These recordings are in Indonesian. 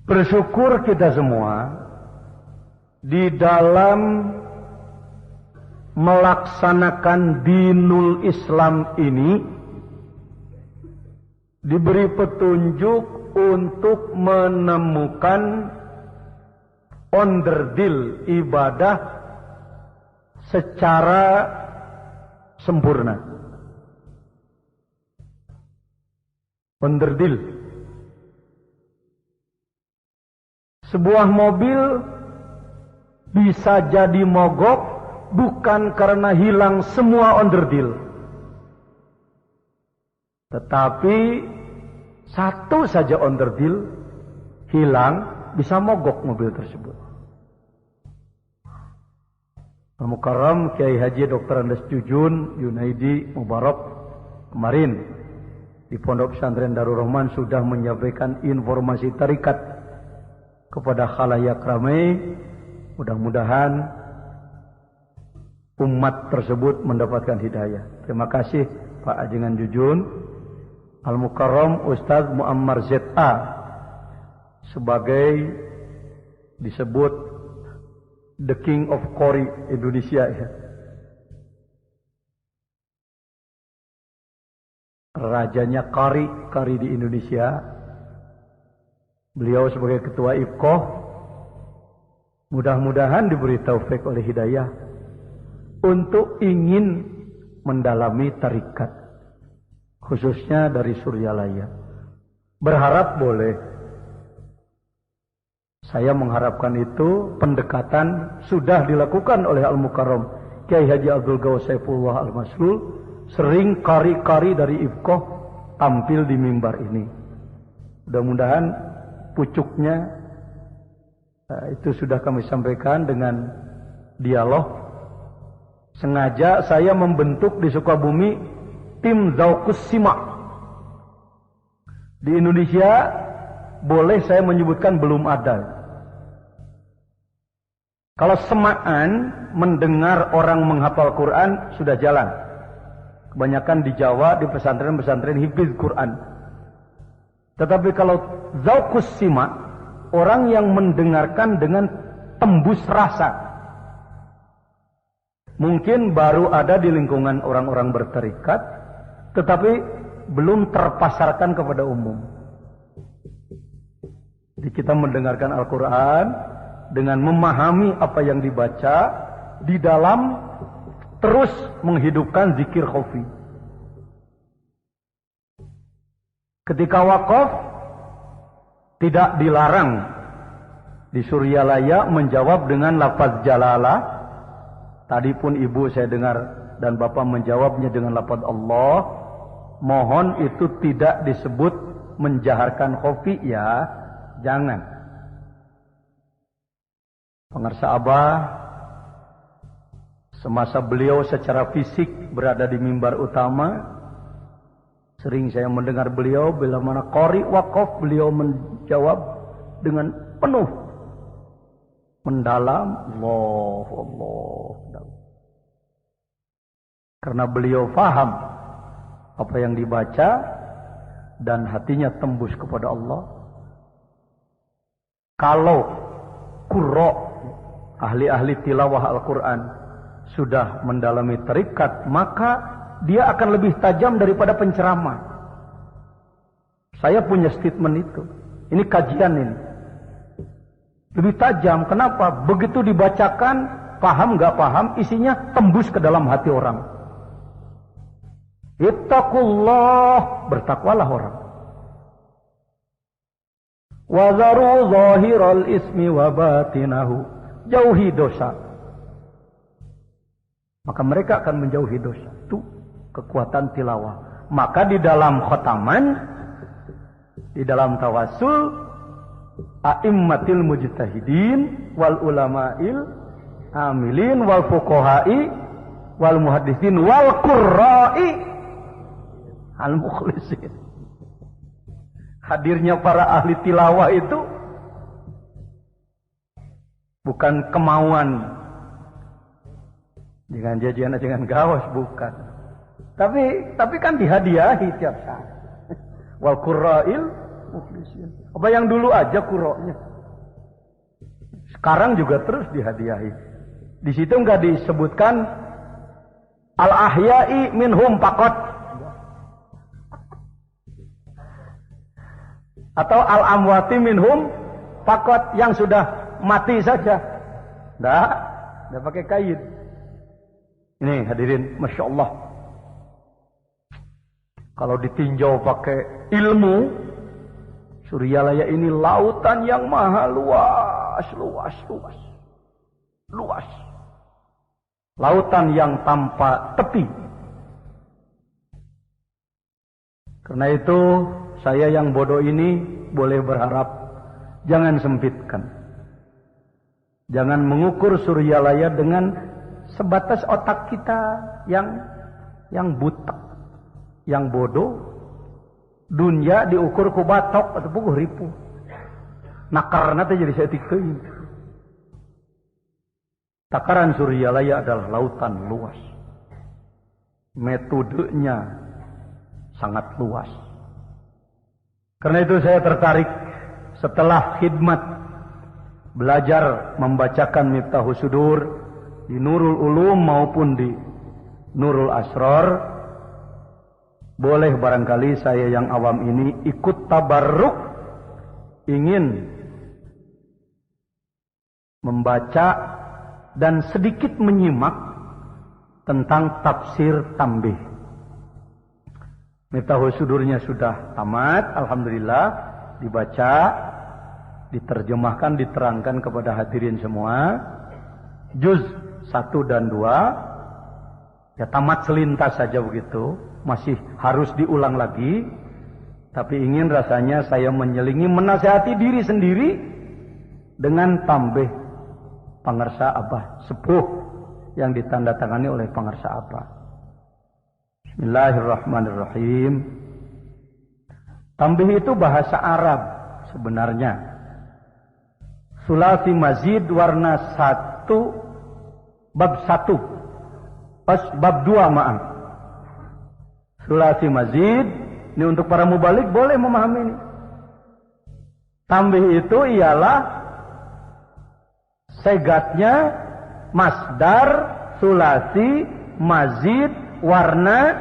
Bersyukur kita semua di dalam melaksanakan dinul Islam ini diberi petunjuk untuk menemukan onderdil ibadah secara sempurna. Onderdil. Sebuah mobil bisa jadi mogok bukan karena hilang semua onderdil, tetapi satu saja onderdil hilang, bisa mogok mobil tersebut. Al-Mukarram Kiai Haji Dr. Andes Jujun Yunaidi Mubarak kemarin di Pondok Pesantren Darul Rahman sudah menyampaikan informasi tarikat kepada khalayak ramai. Mudah-mudahan umat tersebut mendapatkan hidayah. Terima kasih Pak Ajengan Jujun. Al-Mukarram Ustaz Muammar Z.A. sebagai disebut The King of Qori Indonesia ya. Rajanya Qari di Indonesia. Beliau sebagai ketua IFQOH mudah-mudahan diberi taufik oleh hidayah untuk ingin mendalami tarikat, khususnya dari Suryalaya. Berharap boleh. Saya mengharapkan itu pendekatan sudah dilakukan oleh Al-Mukarram Kiai Haji Abdul Ghawas Saifullah Al-Maslul. Sering kari-kari dari IFQOH tampil di mimbar ini. Mudah-mudahan pucuknya itu sudah kami sampaikan dengan dialog. Sengaja saya membentuk di Sukabumi tim Zauqus Sima. Di Indonesia boleh saya menyebutkan belum ada. Kalau semaan mendengar orang menghafal Quran sudah jalan. Kebanyakan di Jawa di pesantren-pesantren hifz Quran. Tetapi kalau Zauqus Sima, orang yang mendengarkan dengan tembus rasa, mungkin baru ada di lingkungan orang-orang bertarikat, tetapi belum terpasarkan kepada umum. Jadi kita mendengarkan Al-Quran dengan memahami apa yang dibaca di dalam terus menghidupkan zikir khafi. Ketika wakaf tidak dilarang di Suryalaya menjawab dengan lafaz jalalah. Tadi pun ibu saya dengar dan bapak menjawabnya dengan lafaz Allah. Mohon itu tidak disebut menjaharkan khafi ya. Jangan. Pengarsa Abah semasa beliau secara fisik berada di mimbar utama, sering saya mendengar beliau bila mana qari wakaf, beliau menjawab dengan penuh mendalam Allah. Karena beliau faham apa yang dibaca dan hatinya tembus kepada Allah. Kalau qurra, ahli-ahli tilawah Al-Quran sudah mendalami tarikat, maka dia akan lebih tajam daripada penceramah. Saya punya statement itu. Ini kajian ini. Lebih tajam. Kenapa? Begitu dibacakan, paham nggak paham, isinya tembus ke dalam hati orang. Ittaqullah, bertakwalah orang. Wazaru zahiral ismi wa batinahu, jauhi dosa. Maka mereka akan menjauhi dosa. Itu kekuatan tilawah. Maka di dalam khotaman, di dalam tawasul, a'immatil mujtahidin wal ulama'il amilin wal fuqaha'i wal muhaddisin wal qurra'i al mukhlisin. Hadirnya para ahli tilawah itu bukan kemauan dengan jajan dengan gawas, bukan. Tapi kan dihadiahi tiap saat. Wal qurra'il muflisin. Apa yang dulu aja kuroknya. Sekarang juga terus dihadiahi. Di situ enggak disebutkan al-ahya'i minhum faqat atau al-amwati minhum faqat, yang sudah mati saja. Enggak pakai kaid. Ini hadirin, Masya Allah. Kalau ditinjau pakai ilmu, Suryalaya ini lautan yang maha luas. Lautan yang tanpa tepi. Karena itu saya yang bodoh ini boleh berharap jangan sempitkan. Jangan mengukur Suryalaya dengan sebatas otak kita yang buta, yang bodoh. Dunia diukur ku batok atau puguh ripu. Nakarna teh jadi setik-teuing. Takaran Suryalaya adalah lautan luas. Metodenya sangat luas. Karena itu saya tertarik setelah khidmat belajar membacakan Miftahus Sudur di Nurul Ulum maupun di Nurul Asrar. Boleh barangkali saya yang awam ini ikut tabarruk, ingin membaca dan sedikit menyimak tentang tafsir tambih. Miftahus Sudurnya sudah tamat, alhamdulillah, dibaca, diterjemahkan, diterangkan kepada hadirin semua. Juz 1 dan 2 ya tamat selintas saja begitu. Masih harus diulang lagi, tapi ingin rasanya saya menyelingi menasihati diri sendiri dengan tambih Pangarsa Abah Sepuh yang ditandatangani oleh Pangarsa Abah. Bismillahirrahmanirrahim. Tambih itu bahasa Arab sebenarnya. Sulasi mazid warna 1 bab 1 bab 2 maaf. Sulasi mazid, ini untuk para mubalik boleh memahami ini. Tambih itu ialah segatnya masdar sulasi mazid warna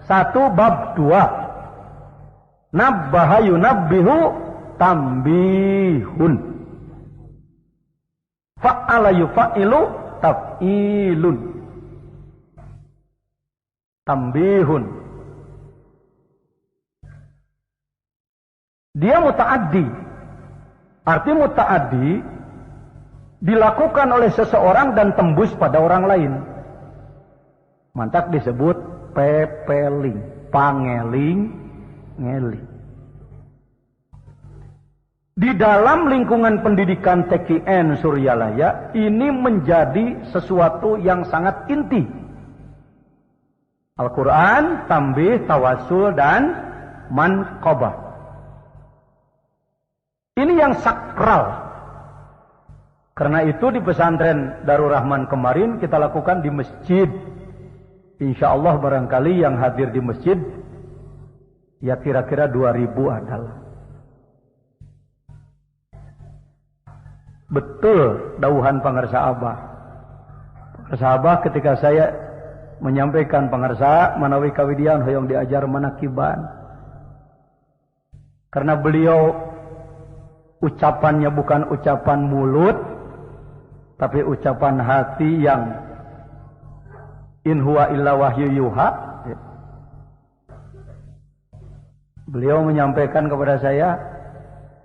1 bab 2. Nabbaha yunabbihu tambihun. Fa'ala yufa'ilu taf'ilun. Tambihun. Dia muta'addi. Arti muta'addi dilakukan oleh seseorang dan tembus pada orang lain. Mantak disebut pepeling, pangeling, ngeling. Di dalam lingkungan pendidikan TKN Suryalaya ini menjadi sesuatu yang sangat inti. Al-Quran, tambih, tawasul, dan manqabah. Ini yang sakral. Karena itu di pesantren Darul Rahman kemarin kita lakukan di masjid. Insya Allah barangkali yang hadir di masjid ya kira-kira 2000 adalah. Betul dauhan Pangarsa Abah. Pangarsa Abah ketika saya menyampaikan Pangarsa manawi kawidian hoyong diajar manakiban. Karena beliau ucapannya bukan ucapan mulut, tapi ucapan hati yang in huwa illa wahyu yuha. Beliau menyampaikan kepada saya,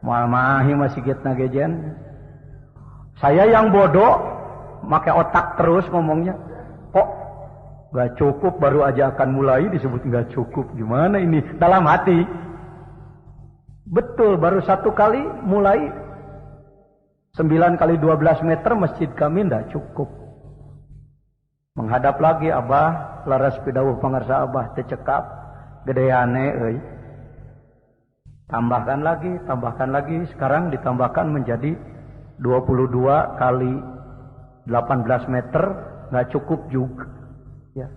"Mahi masih kita gejen." Saya yang bodoh, pakai otak terus ngomongnya. Kok gak cukup, baru aja akan mulai disebut gak cukup. Gimana ini? Dalam hati. Betul, baru 1 kali mulai 9 kali 12 meter masjid kami tidak cukup. Menghadap lagi Abah, laras pidawuh Pangarsa Abah tecekap, gedeane euy. Tambahkan lagi, sekarang ditambahkan menjadi 22 kali 18 meter, nggak cukup juga. Ya.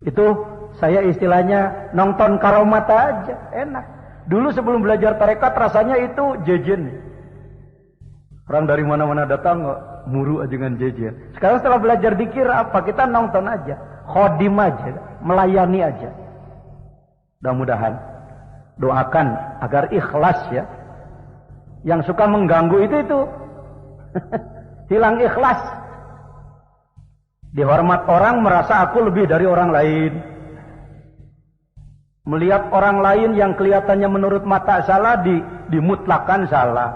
Itu saya istilahnya nonton karomata aja, enak. Dulu sebelum belajar tarekat rasanya itu jejen. Orang dari mana-mana datang muru aja dengan jejen. Sekarang setelah belajar dikir apa? Kita nonton aja, khodim aja, melayani aja. Mudah-mudahan doakan agar ikhlas ya. Yang suka mengganggu itu hilang ikhlas. Dihormat orang merasa aku lebih dari orang lain. Melihat orang lain yang kelihatannya menurut mata salah dimutlakan salah.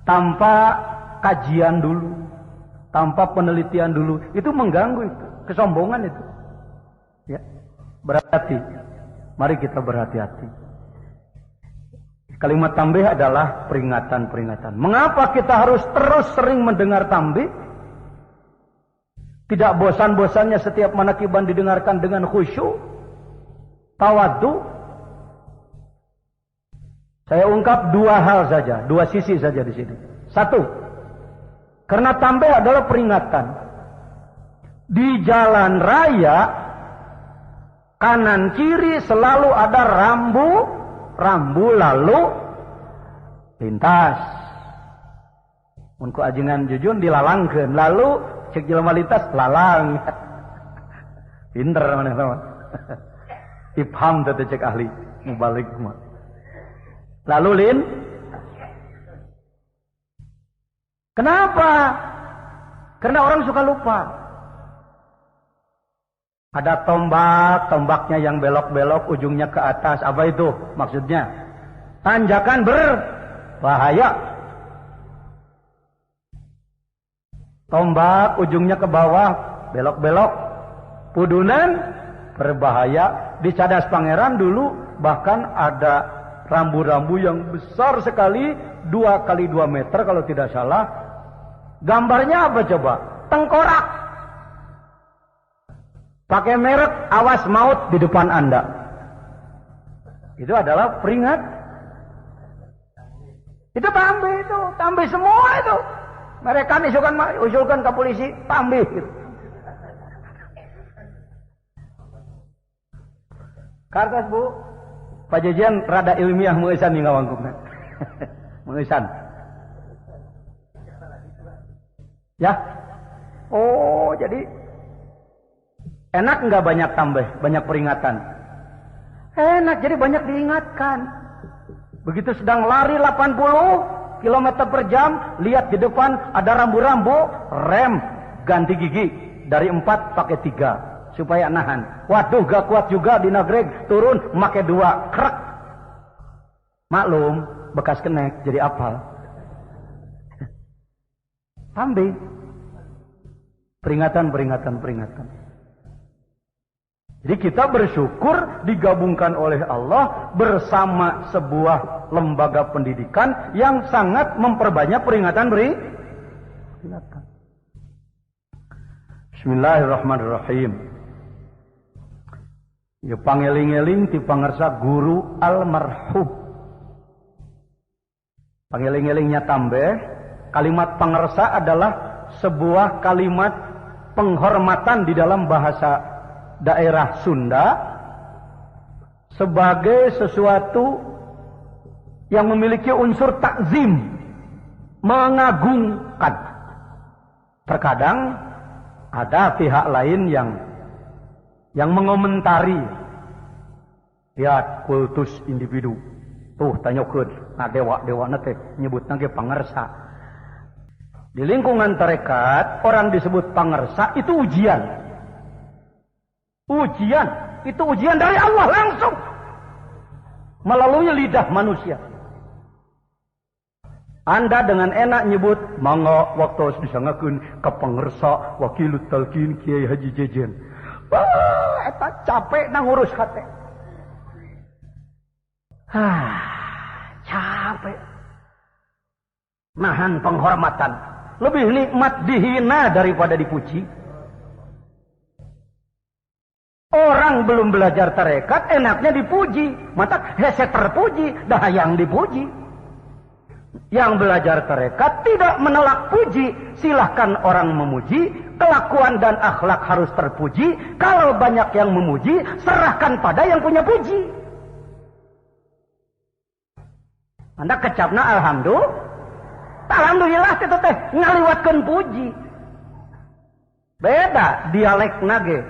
Tanpa kajian dulu, tanpa penelitian dulu, itu mengganggu itu, kesombongan itu. Ya, berhati. Mari kita berhati-hati. Kalimat tambih adalah peringatan-peringatan. Mengapa kita harus terus sering mendengar tambih? Tidak bosan-bosannya setiap manakiban didengarkan dengan khusyuk, tawadhu. Saya ungkap dua hal saja, dua sisi saja di sini. Satu, karena tambih adalah peringatan. Di jalan raya, kanan kiri selalu ada rambu lalu lintas. Mun ku ajengan jujun dilalangkeun, lalu cek jelema lintas lalang. Pinter maneh sama. Ifham teh cek ahli mubalik mah. Lalu kenapa? Karena orang suka lupa. Ada tombaknya yang belok-belok, ujungnya ke atas. Apa itu maksudnya? Tanjakan berbahaya. Tombak, ujungnya ke bawah, belok-belok. Pudunan, berbahaya. Di Cadas Pangeran dulu bahkan ada rambu-rambu yang besar sekali, 2 kali 2 meter kalau tidak salah. Gambarnya apa coba? Tengkorak. Pakai merek awas maut di depan Anda. Itu adalah peringat. Itu tambih semua itu. Mereka usulkan ke polisi, tambih gitu. Kartas Bu, Pak Jejen rada ilmiah meusan nih ngawangkupna. Meusan. Ya. Oh, jadi enak nggak banyak tambah, banyak peringatan? Enak, jadi banyak diingatkan. Begitu sedang lari 80 km per jam, lihat di depan ada rambu-rambu, rem, ganti gigi. Dari 4 pakai 3, supaya nahan. Waduh, gak kuat juga di nagreg, turun, pakai 2, krek. Maklum, bekas kenek, jadi apal. Tambih. Peringatan. Jadi kita bersyukur digabungkan oleh Allah bersama sebuah lembaga pendidikan yang sangat memperbanyak peringatan. Bismillahirrahmanirrahim. Ya pangeling-eling ti pangersa guru almarhum. Pangeling-elingnya tambah. Kalimat pangersa adalah sebuah kalimat penghormatan di dalam bahasa daerah Sunda sebagai sesuatu yang memiliki unsur takzim, mengagungkan. Terkadang ada pihak lain yang mengomentari, lihat kultus individu, tuh tanyakeun, nah dewa teh nyebutna ge pangersa. Di lingkungan tarekat orang disebut pangersa itu ujian. Itu ujian dari Allah langsung melalui lidah manusia. Anda dengan enak nyebut mangga waktu disangakeun ka pangersa wakilut talqin Kiai Haji Jejen. Wah, eta capek na ngurus hate. Capek. Nahan penghormatan. Lebih nikmat dihina daripada dipuji. Orang belum belajar tarekat, enaknya dipuji. Mata hese terpuji, dah yang dipuji. Yang belajar tarekat tidak menolak puji. Silahkan orang memuji. Kelakuan dan akhlak harus terpuji. Kalau banyak yang memuji, serahkan pada yang punya puji. Anda kecapna alhamdulillah itu teh ngaliwatkeun puji. Beda dialekna ge.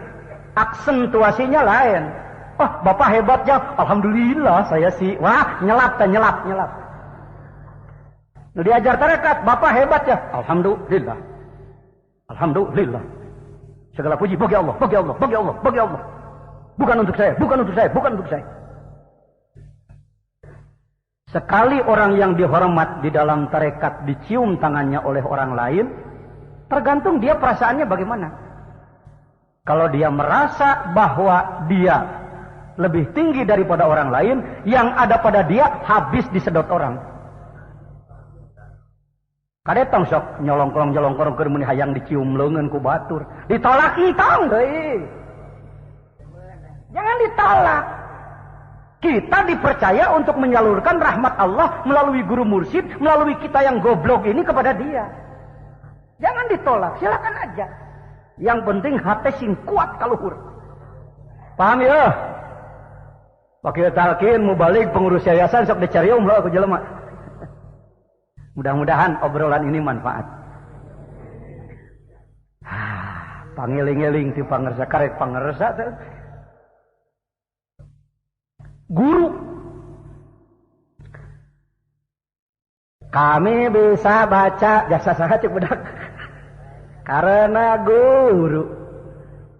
Aksentuasinya lain. Oh, Bapak hebat ya. Alhamdulillah saya sih. Wah, nyelap. Diajar tarekat, Bapak hebat ya. Alhamdulillah. Segala puji bagi Allah. Bukan untuk saya. Sekali orang yang dihormat di dalam tarekat dicium tangannya oleh orang lain, tergantung dia perasaannya bagaimana. Kalau dia merasa bahwa dia lebih tinggi daripada orang lain, yang ada pada dia habis disedot orang. Kadetong sok nyolongkorong keur muni hayang dicium leungeun ku batur. Ditolak entong deui. Jangan ditolak. Kita dipercaya untuk menyalurkan rahmat Allah melalui guru mursyid, melalui kita yang goblok ini kepada dia. Jangan ditolak, silakan aja. Yang penting hati sing kuat kaluhur. Paham ya? Wakil talqin mubalik pengurus yayasan sok dicarium lah aku jelema. Mudah-mudahan obrolan ini manfaat. Pangiling-iling ti pangersa karek pangersa. Guru. Kami bisa baca jasa saha cek budak. Karena guru.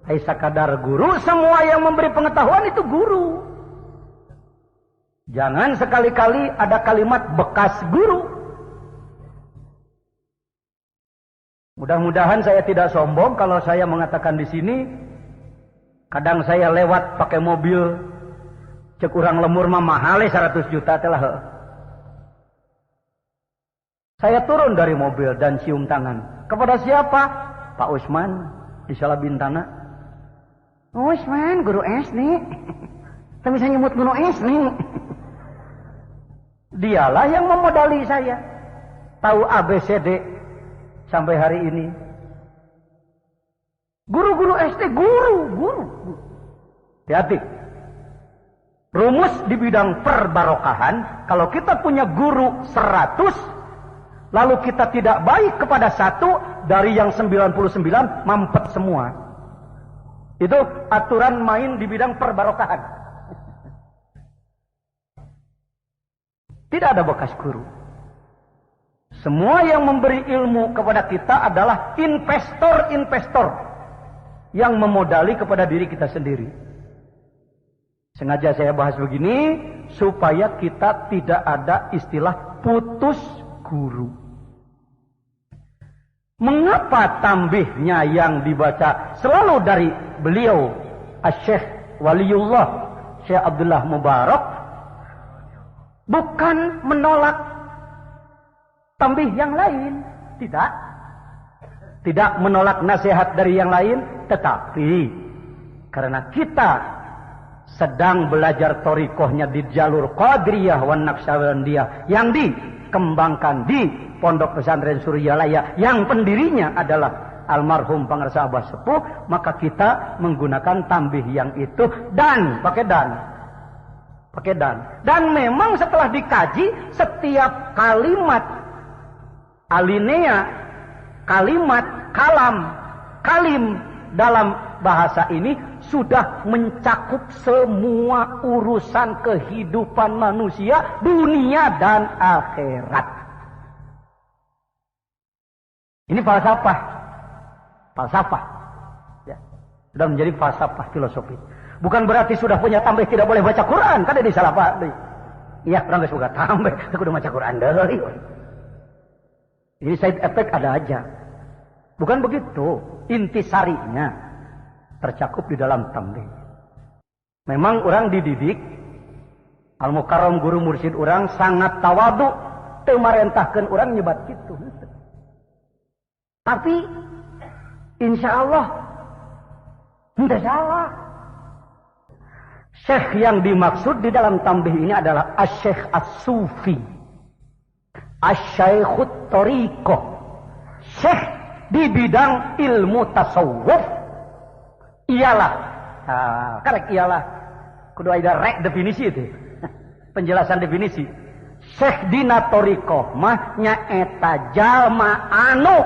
Hai sakadar guru, semua yang memberi pengetahuan itu guru. Jangan sekali-kali ada kalimat bekas guru. Mudah-mudahan saya tidak sombong kalau saya mengatakan di sini. Kadang saya lewat pakai mobil, cek urang lemur mah mahal 100 juta telah. Saya turun dari mobil dan cium tangan. Kepada siapa? Pak Usman di Salabintana. Usman, guru SD. Tapi bisa nyebut guru SD. Dialah yang memodali saya. Tahu ABCD. Sampai hari ini. Guru-guru SD, guru. Hati-hati. Rumus di bidang perbarokahan, kalau kita punya guru 100, lalu kita tidak baik kepada satu, dari yang 99 mampet semua. Itu aturan main di bidang perbarokahan. Tidak ada bekas guru. Semua yang memberi ilmu kepada kita adalah investor-investor yang memodali kepada diri kita sendiri. Sengaja saya bahas begini supaya kita tidak ada istilah putus guru. Mengapa tambihnya yang dibaca selalu dari beliau Asy-Syaikh Waliullah Syekh Abdullah Mubarak bukan menolak tambih yang lain, tidak menolak nasihat dari yang lain, tetapi karena kita sedang belajar thoriqohnya di jalur Qadiriyah wan Naqsyabandiyah yang dikembangkan di Pondok Pesantren Suryalaya yang pendirinya adalah almarhum Pangersa Abah Sepuh, maka kita menggunakan tambih yang itu dan pakai dan memang setelah dikaji setiap kalimat alinea, kalimat, kalim dalam bahasa ini sudah mencakup semua urusan kehidupan manusia, dunia dan akhirat. Ini falsafah. Ya. Sudah menjadi falsafah filosofi. Bukan berarti sudah punya tambah tidak boleh baca Quran. Kada disalah Pak. Iya, orang geus boga tambah, aku udah baca Quran deui. Jadi side effect ada aja. Bukan begitu. Intisarinya tercakup di dalam tambih. Memang orang dididik. Al-Mukarram guru mursyid orang sangat tawadu. Teu marentahkeun orang nyebat gitu. Tapi insya Allah tidak salah. Syekh yang dimaksud di dalam tambih ini adalah Asy-Syaikh As-Sufi. Asy-Syaikhut Thoriqah, syekh di bidang ilmu tasawuf. Ialah, karek ialah, kudu ada rek definisi itu, penjelasan definisi. Syekh dina torikoh mah nyaeta jalma anu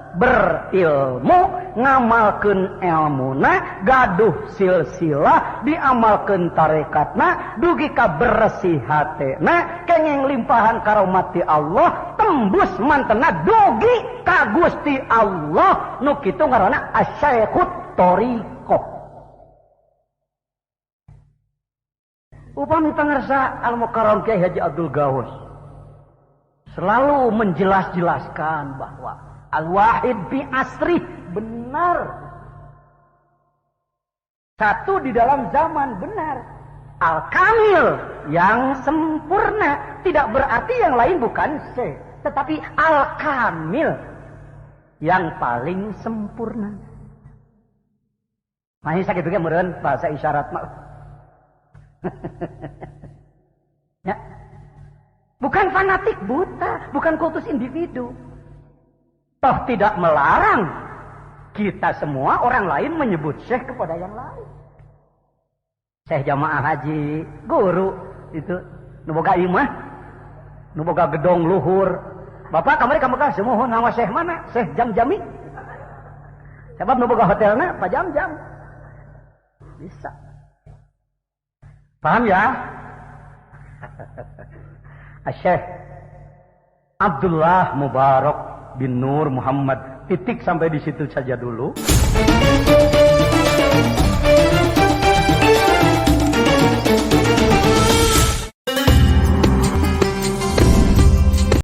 berilmu ngamalkeun ilmuna gaduh silsilah diamalkeun tarekatna dugi ka bersih hatena kenging limpahan karomati Allah tembus mantena dugi ka Gusti Allah nu kitu ngaranna asy-syaikhut thariqah. Upami pangarsa Al-Mukarram Kyai Haji Abdul Gaus selalu menjelaskan bahwa Al-Wahid bi asri benar. Satu di dalam zaman benar. Al-Kamil yang sempurna. Tidak berarti yang lain bukan syekh. Tetapi Al-Kamil yang paling sempurna. Masih sakit juga meureun bahasa isyarat mah. Ya. Bukan fanatik buta, bukan kultus individu. Toh tidak melarang kita semua orang lain menyebut syekh kepada yang lain. Syekh jamaah haji, guru itu nu boga imah, nu boga gedong luhur. Bapak kamari ka Mekah semohon nama syekh mana? Syekh Jam-Jami. Sebab nu boga hotelna Pak Jam-Jam. Bisa. Paham ya? Syekh Abdullah Mubarak bin Nur Muhammad. Titik sampai di situ saja dulu.